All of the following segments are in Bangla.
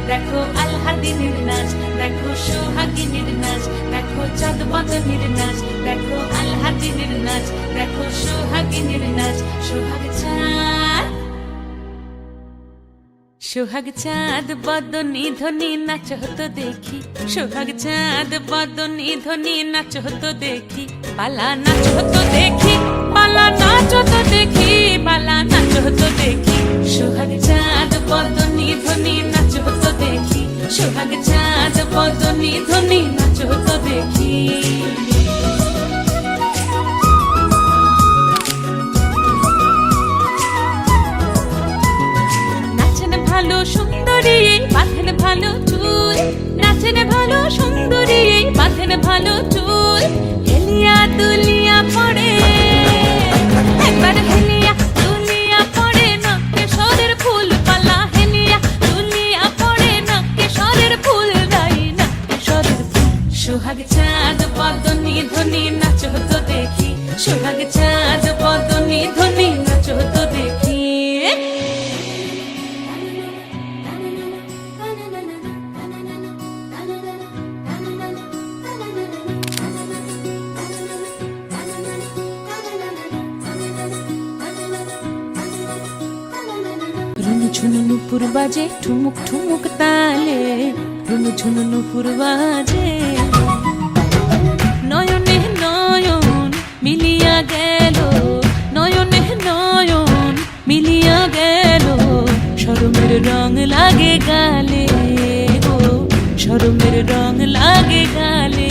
দেখো আলহাদিনের নাচ, দেখো সোহাগিনীর নাচ, দেখো চাঁদ বদনের নাচ, দেখো আলহাদিনের নাচ, দেখো সোহাগিনীর নাচ। সোহাগ চাঁদ, সোহাগ চাঁদ বদনী ধ্বনি নাচ হতো দেখি, সোহাগ চাঁদ বদনী ধ্বনি নাচ হতো দেখি, পালা নাচ হতো দেখি, পালা নাচ হতো দেখি, পালা নাচ হতো দেখি। সোহাগ চাঁদ বদনী ধ্বনি নাচ হতো দেখি, সোহাগ চাঁদ বদনী ধ্বনি নাচ হতো দেখি। ভালো সুন্দরী বাঁধেন ভালো চুল, নাচেন ভালো সুন্দরী বাঁধেন ভালো চুল, হেলিয়া দুলিয়া পড়ে একবার, হেলিয়া দুলিয়া পড়ে নকে সরের ফুল পালা, হেলিয়া দুলিয়া পড়ে নকে সরের ফুল গাই নকে সরের ফুল। সোহাগ চাঁদ বদনী ধ্বনি নাচ হতো দেখি, সোহাগ চাঁদ বদনী ধ্বনি নাচ হতো দেখি। রুনু ঝুনু নুপুর বাজে ঠুমুক ঠুমুক তালে, রুনু ঝুনু নুপুর বাজে, নয়নে নয়ন মিলিয়া গেল, নয়নে নয়ন মিলিয়া গেল, শরমের রং লাগে গালে গো, শরমের রং লাগে গালে।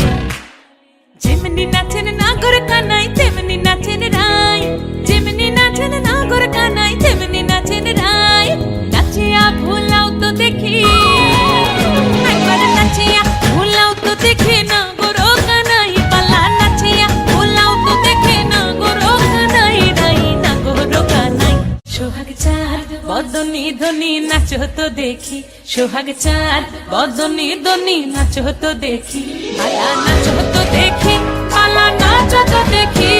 যেমনি নাচেন নাগর কানাই তেমনি নাচেন রাই, যেমনি নাচেন নাগর কানাই তেমনি নাচেন রাই, নাচিয়া ভুলাও তো দেখি একবার, নাচিয়া ভুলাও তো দেখি নাগর কানাই পালা, নাচিয়া ভুলাও তো দেখি নাগর কানাই রাই, নাগর কানাই। সোহাগ চাঁদ বদনী ধ্বনি নাচ হতো দেখি, সোহাগ চাঁদ বদনী ধ্বনি নাচ হতো দেখি, পালা নাচ হতো দেখি, পালা নাচ হতো দেখি,